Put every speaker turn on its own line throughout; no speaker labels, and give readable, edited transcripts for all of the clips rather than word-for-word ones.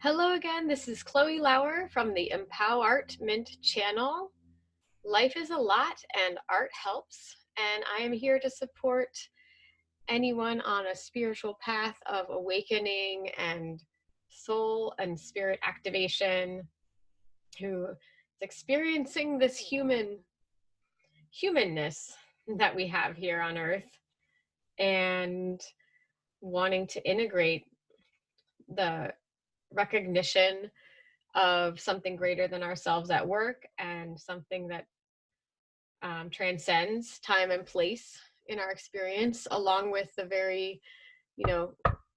Hello again, this is Chloe Lauer from the Empow Art Mint channel. Life is a lot and art helps, and I am here to support anyone on a spiritual path of awakening and soul and spirit activation who is experiencing this humanness that we have here on earth and wanting to integrate the recognition of something greater than ourselves at work and something that transcends time and place in our experience, along with the very,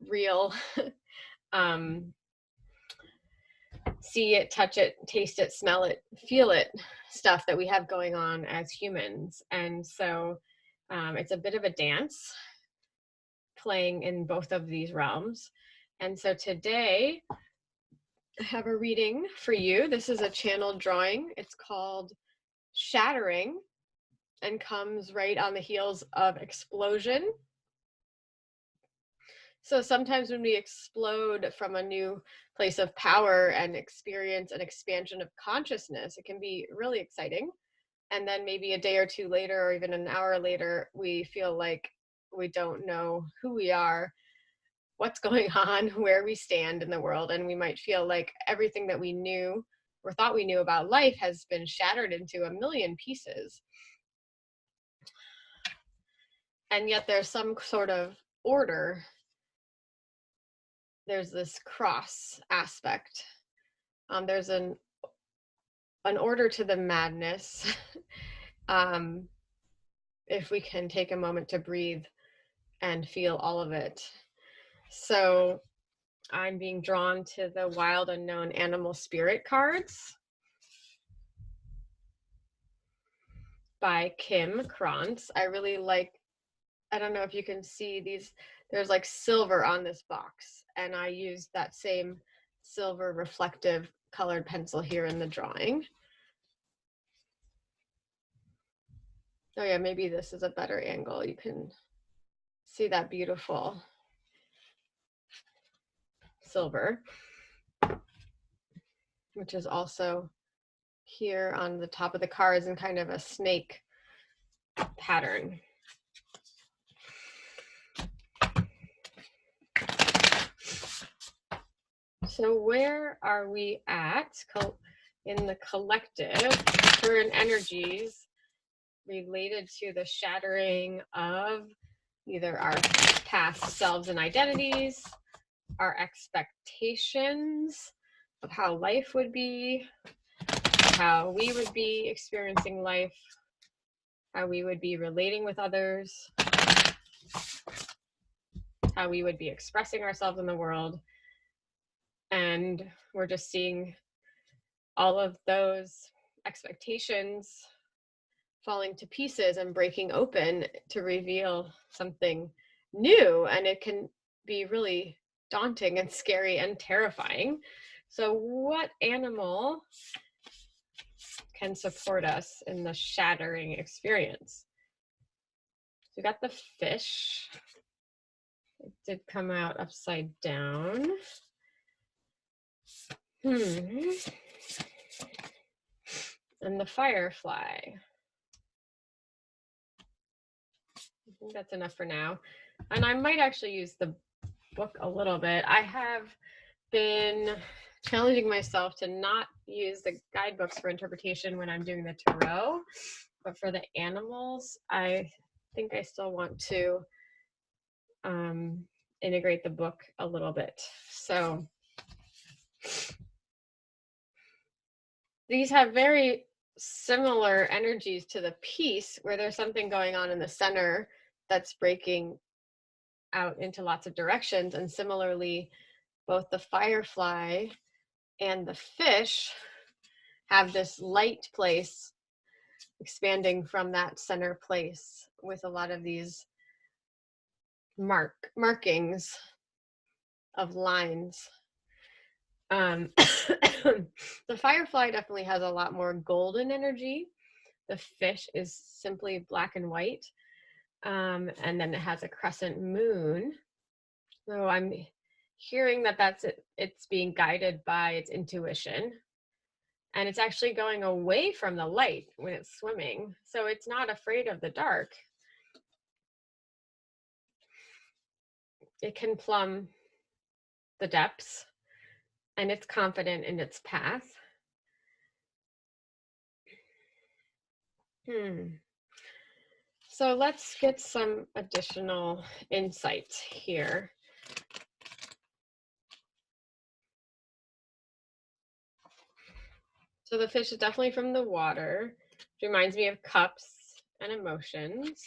real see it, touch it, taste it, smell it, feel it stuff that we have going on as humans. And so it's a bit of a dance playing in both of these realms. And so today I have a reading for you. This is a channeled drawing. It's called Shattering and comes right on the heels of Explosion. So sometimes when we explode from a new place of power and experience an expansion of consciousness, it can be really exciting. And then maybe a day or two later, or even an hour later, we feel like we don't know who we are, what's going on, where we stand in the world. And we might feel like everything that we knew or thought we knew about life has been shattered into a million pieces. And yet there's some sort of order. There's this cross aspect. There's an order to the madness. If we can take a moment to breathe and feel all of it. So I'm being drawn to the Wild Unknown Animal Spirit cards by Kim Krantz. I really like, I don't know if you can see these, there's like silver on this box, and I used that same silver reflective colored pencil here in the drawing. Oh yeah, maybe this is a better angle. You can see that beautiful silver, which is also here on the top of the cards in kind of a snake pattern. So where are we at in the collective current energies related to the shattering of either our past selves and identities, our expectations of how life would be, how we would be experiencing life, how we would be relating with others, how we would be expressing ourselves in the world. And we're just seeing all of those expectations falling to pieces and breaking open to reveal something new. And it can be really daunting and scary and terrifying. So what animal can support us in the shattering experience? So we got the fish. It did come out upside down. And the firefly. I think that's enough for now. And I might actually use the book a little bit. I have been challenging myself to not use the guidebooks for interpretation when I'm doing the tarot, but for the animals, I think I still want to integrate the book a little bit. So these have very similar energies to the piece, where there's something going on in the center that's breaking out into lots of directions. And similarly, both the firefly and the fish have this light place expanding from that center place with a lot of these markings of lines. The firefly definitely has a lot more golden energy. The fish is simply black and white. And then it has a crescent moon. So I'm hearing that that's it, it's being guided by its intuition. And it's actually going away from the light when it's swimming. So it's not afraid of the dark. It can plumb the depths, and it's confident in its path. So let's get some additional insight here. So the fish is definitely from the water. It reminds me of cups and emotions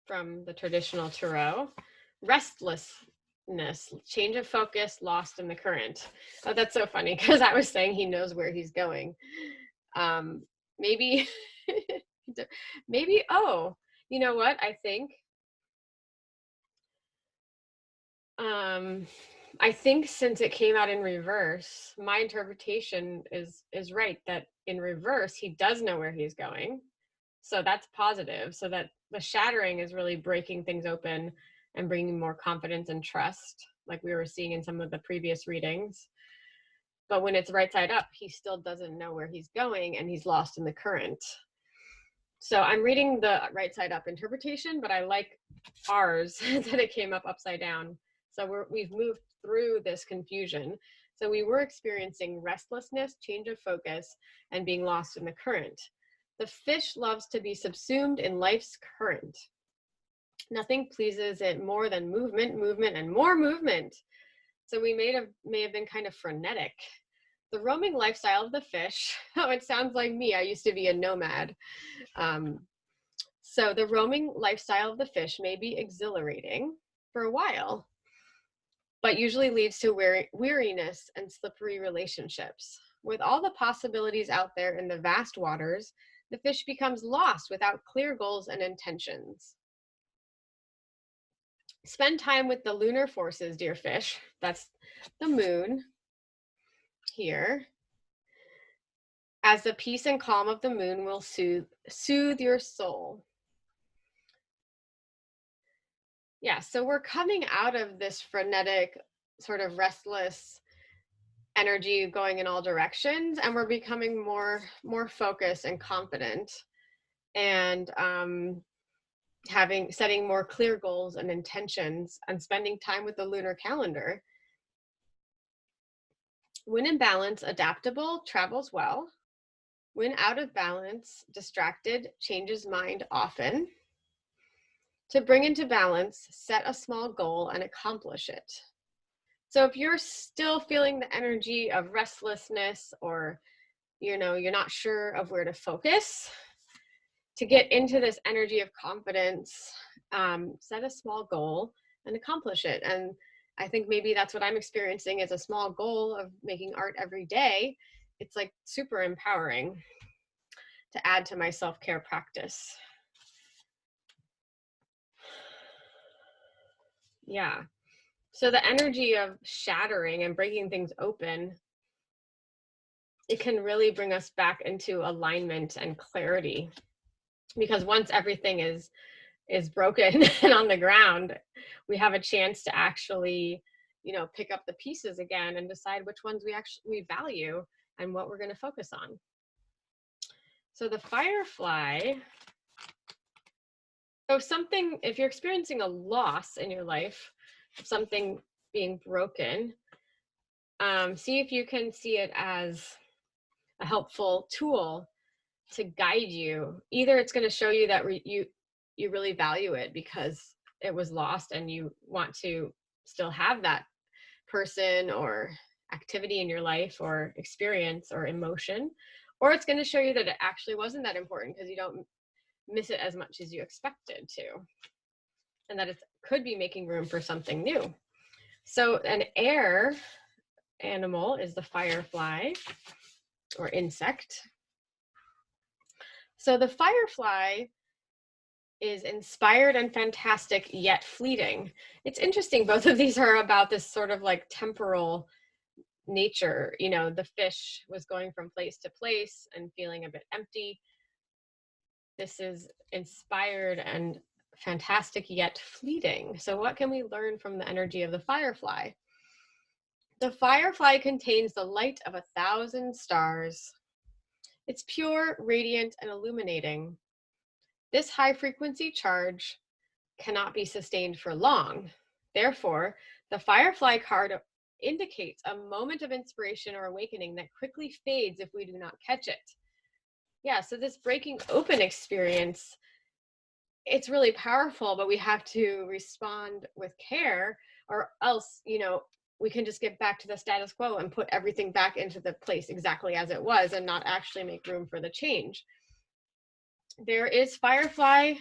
from the traditional tarot. Restlessness, change of focus, lost in the current. Oh, that's so funny, because I was saying he knows where he's going. Maybe, maybe, oh, you know what, I think since it came out in reverse, my interpretation is right, that in reverse he does know where he's going. So that's positive. So that the shattering is really breaking things open and bringing more confidence and trust, like we were seeing in some of the previous readings. But when it's right side up, he still doesn't know where he's going, and he's lost in the current. So I'm reading the right side up interpretation, but I like ours that it came up upside down. So we've moved through this confusion. So we were experiencing restlessness, change of focus, and being lost in the current. The fish loves to be subsumed in life's current. Nothing pleases it more than movement, movement, and more movement. So we may have been kind of frenetic. The roaming lifestyle of the fish, oh, it sounds like me. I used to be a nomad. So the roaming lifestyle of the fish may be exhilarating for a while, but usually leads to weariness and slippery relationships. With all the possibilities out there in the vast waters, the fish becomes lost without clear goals and intentions. Spend time with the lunar forces, dear fish. That's the moon here. As the peace and calm of the moon will soothe your soul. Yeah, so we're coming out of this frenetic, sort of restless energy going in all directions, and we're becoming more focused and confident, and setting more clear goals and intentions, and spending time with the lunar calendar. When in balance, adaptable, travels well. When out of balance, distracted, changes mind often. To bring into balance, set a small goal and accomplish it. So if you're still feeling the energy of restlessness, or you're not sure of where to focus, to get into this energy of confidence, set a small goal and accomplish it. And I think maybe that's what I'm experiencing, is a small goal of making art every day. It's like super empowering to add to my self-care practice. Yeah. So the energy of shattering and breaking things open, it can really bring us back into alignment and clarity, because once everything is broken and on the ground, we have a chance to actually, pick up the pieces again and decide which ones we value and what we're going to focus on. So the firefly, if you're experiencing a loss in your life, something being broken, see if you can see it as a helpful tool to guide you. Either it's going to show you that you really value it because it was lost and you want to still have that person or activity in your life or experience or emotion, or it's going to show you that it actually wasn't that important because you don't miss it as much as you expected to, and that it could be making room for something new. So an air animal is the firefly or insect. So the firefly is inspired and fantastic, yet fleeting. It's interesting, both of these are about this sort of like temporal nature. The fish was going from place to place and feeling a bit empty. This is inspired and fantastic yet fleeting. So what can we learn from the energy of the firefly? The firefly contains the light of 1,000 stars. It's pure, radiant, and illuminating. This high frequency charge cannot be sustained for long. Therefore, the firefly card indicates a moment of inspiration or awakening that quickly fades if we do not catch it. Yeah, so this breaking open experience, it's really powerful, but we have to respond with care, or else, we can just get back to the status quo and put everything back into the place exactly as it was and not actually make room for the change. There is firefly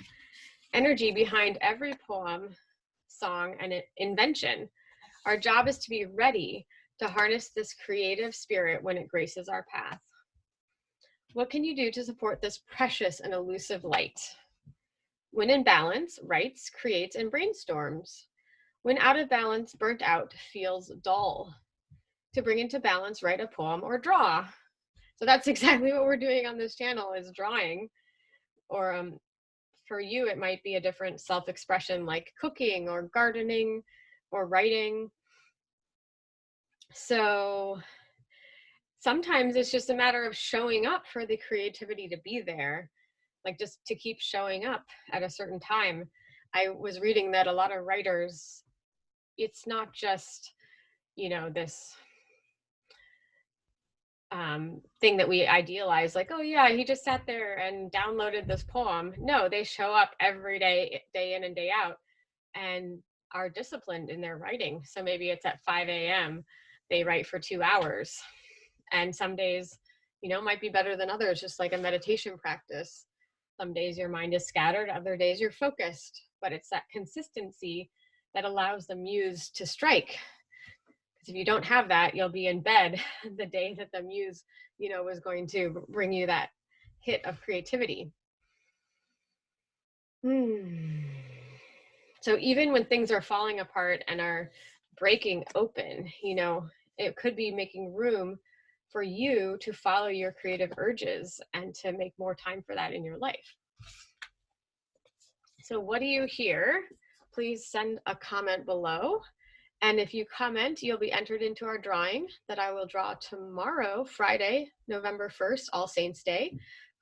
energy behind every poem, song, and invention. Our job is to be ready to harness this creative spirit when it graces our path. What can you do to support this precious and elusive light? When in balance, writes, creates, and brainstorms. When out of balance, burnt out, feels dull. To bring into balance, write a poem or draw. So that's exactly what we're doing on this channel, is drawing. Or for you, it might be a different self-expression like cooking or gardening or writing. So sometimes it's just a matter of showing up for the creativity to be there, like just to keep showing up at a certain time. I was reading that a lot of writers, it's not just, this thing that we idealize, like, oh yeah, he just sat there and downloaded this poem. No, they show up every day, day in and day out, and are disciplined in their writing. So maybe it's at 5 a.m. they write for 2 hours. And some days, might be better than others, just like a meditation practice. Some days your mind is scattered, other days you're focused, but it's that consistency that allows the muse to strike. Because if you don't have that, you'll be in bed the day that the muse, was going to bring you that hit of creativity. So even when things are falling apart and are breaking open, it could be making room for you to follow your creative urges and to make more time for that in your life. So what do you hear? Please send a comment below. And if you comment, you'll be entered into our drawing that I will draw tomorrow, Friday, November 1st, All Saints Day,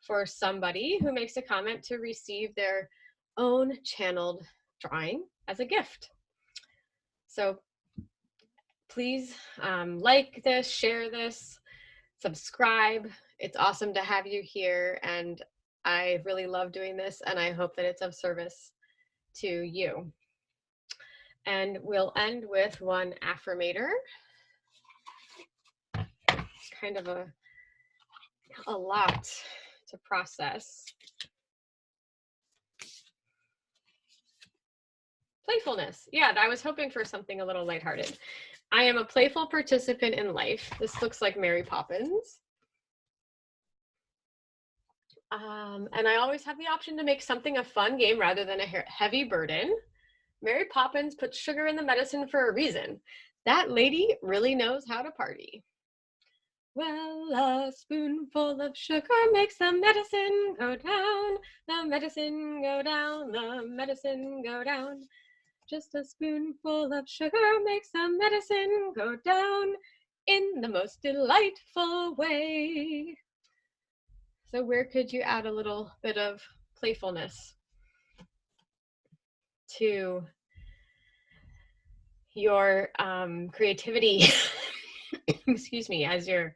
for somebody who makes a comment to receive their own channeled drawing as a gift. So please like this, share this, subscribe. It's awesome to have you here, and I really love doing this, and I hope that it's of service to you. And we'll end with one affirmator. Kind of a lot to process. Playfulness. Yeah, I was hoping for something a little lighthearted. I am a playful participant in life. This looks like Mary Poppins. And I always have the option to make something a fun game rather than a heavy burden. Mary Poppins puts sugar in the medicine for a reason. That lady really knows how to party. Well, a spoonful of sugar makes the medicine go down, the medicine go down, the medicine go down. Just a spoonful of sugar makes the medicine go down in the most delightful way. So where could you add a little bit of playfulness to your creativity, excuse me, as you're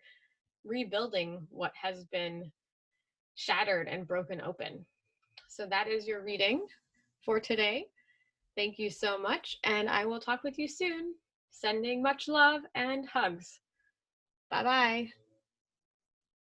rebuilding what has been shattered and broken open? So that is your reading for today. Thank you so much, and I will talk with you soon. Sending much love and hugs. Bye-bye.